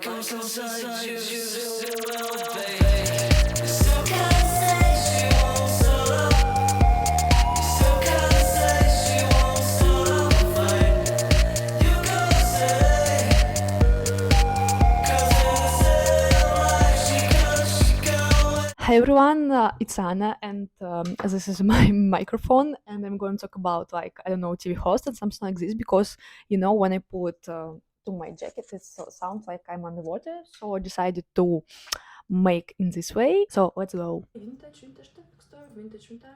comes inside you, well, baby. You still can't say she won't solo. You still can't say she won't solo fight. You gotta say, 'cause in the same life she can't. Hi everyone, it's Anna, and this is my microphone, and I'm going to talk about like I don't know TV host and something like this because when I put to my jacket, it sounds like I'm underwater. So I decided to make in this way. So let's go.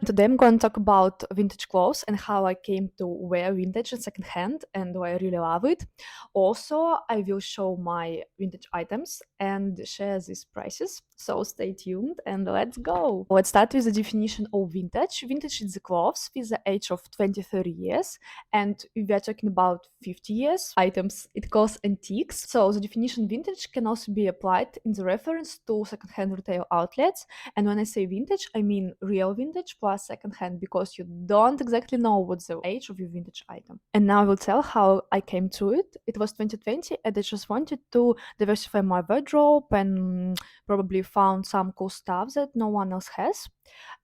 Today I'm going to talk about vintage clothes and how I came to wear vintage and secondhand and why I really love it. Also, I will show my vintage items and share these prices. So stay tuned and let's go. Let's start with the definition of vintage. Vintage is the clothes with the age of 20-30 years, and if we are talking about 50 years items, it calls antiques. So the definition vintage can also be applied in the reference to secondhand retail outlets. And when I say vintage, I mean real vintage plus secondhand, because you don't exactly know what's the age of your vintage item. And now I will tell how I came to it. It was 2020 and I just wanted to diversify my wardrobe and probably found some cool stuff that no one else has.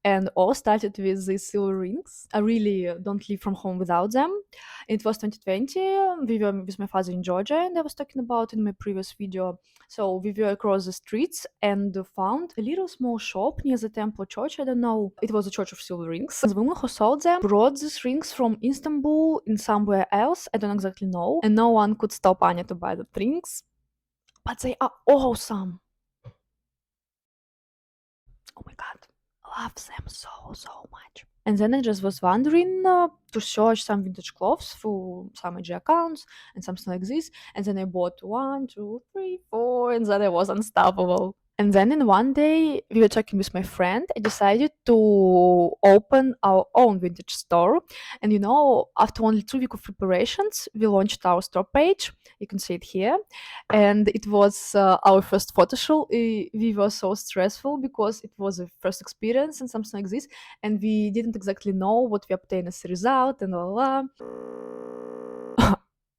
And all started with these silver rings. I really don't leave from home without them. It was 2020. We were with my father in Georgia, and I was talking about in my previous video. So we were across the streets and found a little small shop near the temple church. I don't know. It was a church of silver rings. The woman who sold them brought these rings from Istanbul in somewhere else. I don't exactly know. And no one could stop Anya to buy the rings. But they are awesome. Oh my god. Love them so much. And then I just was wondering to search some vintage clothes through some IG accounts and something like this. And then I bought 1, 2, 3, 4, and then I was unstoppable. And then in one day, we were talking with my friend. I decided to open our own vintage store. And after only 2 weeks of preparations, we launched our store page. You can see it here. And it was our first photo shoot. We were so stressful because it was a first experience and something like this. And we didn't exactly know what we obtained as a result and la.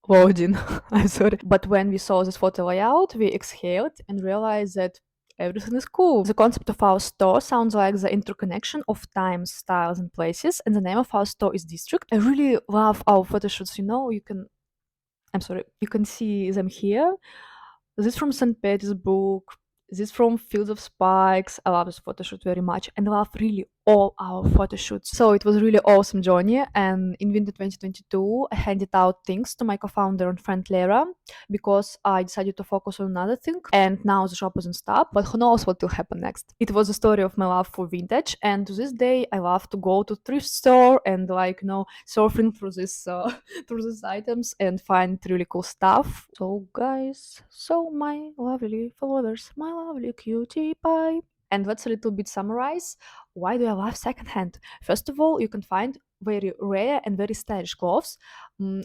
Loading. I'm sorry. But when we saw this photo layout, we exhaled and realized that everything is cool. The concept of our store sounds like the interconnection of times, styles, and places, and the name of our store is District. I really love our photo shoots. You can see them here. This is from St. Petersburg. This is from Fields of Spikes. I love this photo shoot very much, and I love really all our photo shoots. So it was really awesome journey. And in winter 2022, I handed out things to my co-founder and friend Lera because I decided to focus on another thing. And now the shop isn't stopped, but who knows what will happen next. It was a story of my love for vintage, and to this day, I love to go to thrift store and surfing through this through these items and find really cool stuff. So guys, my lovely followers, my lovely cutie pie. And let's a little bit summarize why do I love secondhand. First of all, you can find very rare and very stylish clothes,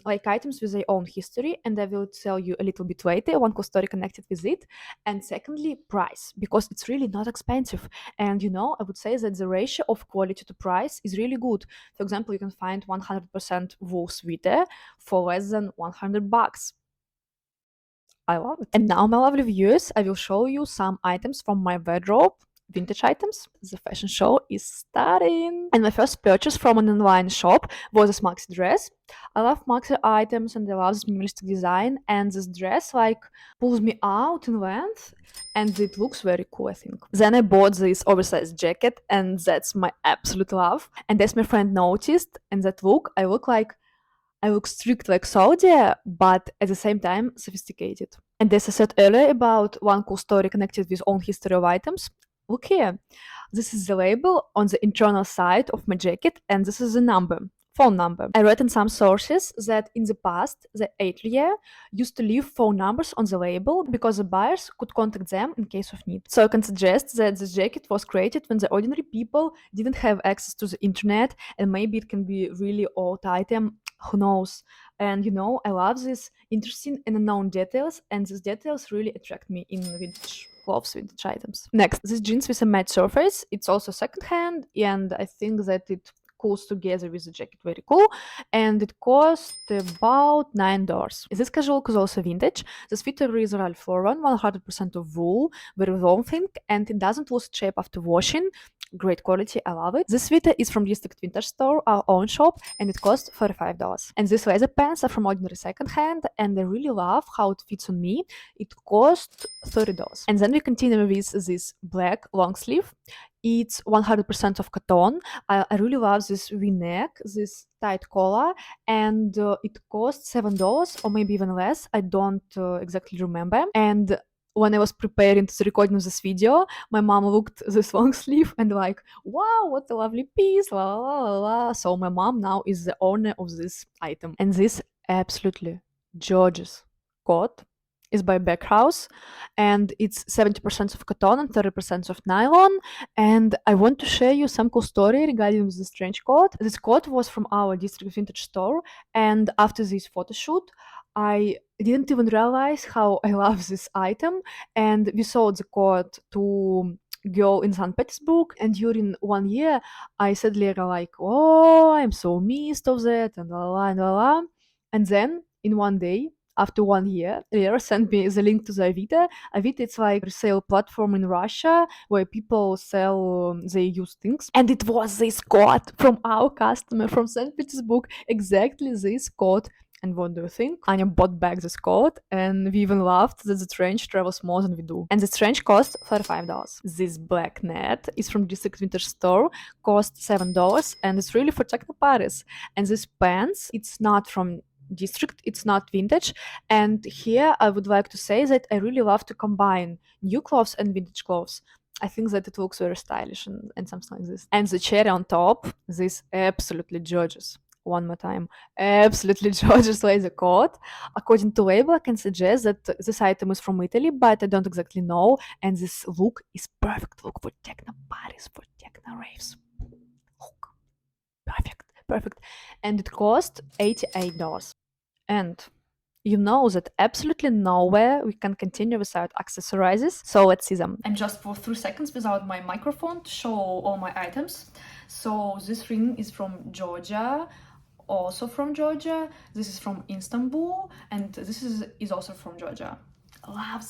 like items with their own history, and I will tell you a little bit later one cool story connected with it. And secondly, price, because it's really not expensive. And I would say that the ratio of quality to price is really good. For example, you can find 100% wool sweater for less than $100. I love it. And now, my lovely viewers, I will show you some items from my wardrobe, vintage items. The fashion show is starting. And my first purchase from an online shop was this maxi dress. I love maxi items and I love this minimalistic design. And this dress pulls me out in length and it looks very cool, I think. Then I bought this oversized jacket and that's my absolute love. And as my friend noticed, in that look, I look strict like soldier, but at the same time sophisticated. And as I said earlier about one cool story connected with own history of items, look here. This is the label on the internal side of my jacket, and this is the phone number. I read in some sources that in the past, the atelier used to leave phone numbers on the label because the buyers could contact them in case of need. So I can suggest that this jacket was created when the ordinary people didn't have access to the internet, and maybe it can be really old item, who knows. And I love these interesting and unknown details, and these details really attract me in vintage clothes, vintage items. Next, this jeans with a matte surface. It's also secondhand, and I think that it goes together with the jacket, very cool. And it cost about $9. This casual is also vintage. The sweater is Ralph Lauren, 100% of wool, very warm thing, and it doesn't lose shape after washing. Great quality, I love it. This sweater is from District Vintage Store, our own shop, and it costs $45. And these leather pants are from Ordinary Secondhand, and I really love how it fits on me. It cost $30. And then we continue with this black long sleeve. It's 100% of cotton. I really love this V-neck, this tight collar, and it costs $7 or maybe even less. I don't exactly remember. And when I was preparing to the recording of this video, my mom looked this long sleeve and like, wow, what a lovely piece, la la la la la. So my mom now is the owner of this item. And this absolutely gorgeous coat is by Backhouse, and it's 70% of cotton and 30% of nylon. And I want to share you some cool story regarding this trench coat. This coat was from our District Vintage Store, and after this photo shoot, I didn't even realize how I love this item. And we sold the coat to girl in St. Petersburg, and during 1 year I said later like, oh, I'm so missed of that and la la and la la. And then in one day, after 1 year, Lera sent me the link to the Avito. Avito, it's like a resale platform in Russia where people sell their used things. And it was this coat from our customer from St. Petersburg, exactly this coat. And what do you think? Anya bought back this coat, and we even laughed that the trench travels more than we do. And this trench cost $35. This black net is from District Vintage Store, cost $7, and it's really for techno parties. And this pants, it's not from District, it's not vintage. And here I would like to say that I really love to combine new clothes and vintage clothes. I think that it looks very stylish and something like this. And the cherry on top, this absolutely gorgeous. One more time, absolutely gorgeous leather coat. According to label, I can suggest that this item is from Italy, but I don't exactly know. And this look is perfect look for techno parties, for techno raves. Look, perfect. And it cost $88. And you know that absolutely nowhere we can continue without accessorizes. So let's see them. And just for 3 seconds without my microphone to show all my items. So this ring is from Georgia, also from Georgia. This is from Istanbul, and this is also from Georgia. Love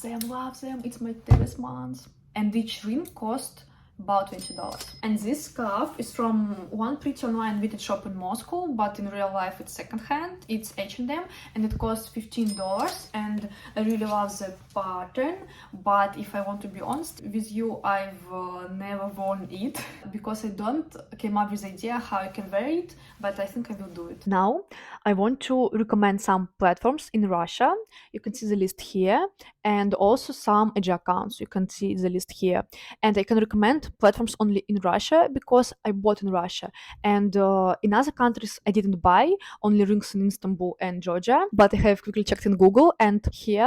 them. It's my talismans. And each ring cost about $20. And this scarf is from one pretty online vintage shop in Moscow, but in real life it's secondhand. It's H&M, and it costs $15. And I really love the pattern, but if I want to be honest with you, I've never worn it because I don't came up with the idea how I can wear it, but I think I will do it. Now I want to recommend some platforms in Russia. You can see the list here, and also some IG accounts. You can see the list here. And I can recommend platforms only in Russia because I bought in Russia. And in other countries I didn't buy, only rings in Istanbul and Georgia. But I have quickly checked in Google, and here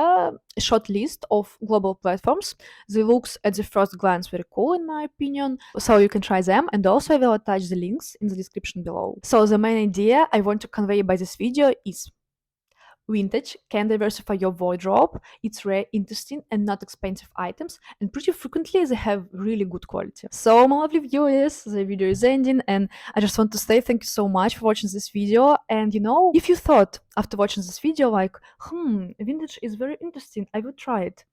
a short list of global platforms. They looks at the first glance very cool in my opinion, so you can try them. And also I will attach the links in the description below. So the main idea I want to convey by this video is: vintage can diversify your wardrobe. It's rare, interesting, and not expensive items, and pretty frequently they have really good quality. So my lovely viewers, the video is ending, and I just want to say thank you so much for watching this video. And you know, if you thought after watching this video like, vintage is very interesting, I will try it,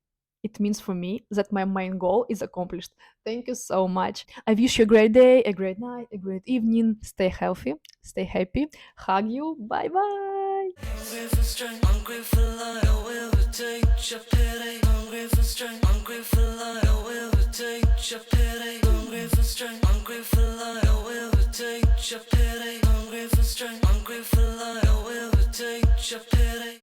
it means for me that my main goal is accomplished. Thank you so much. I wish you a great day, a great night, a great evening. Stay healthy, stay happy. Hug you. Bye bye. Hungry for strength, hungry for light, I will take your pity. Hungry for strength, hungry for light, I will take your pity. Hungry for strength, hungry for light, I will take your pity. Hungry for strength, hungry for light, I will take your pity.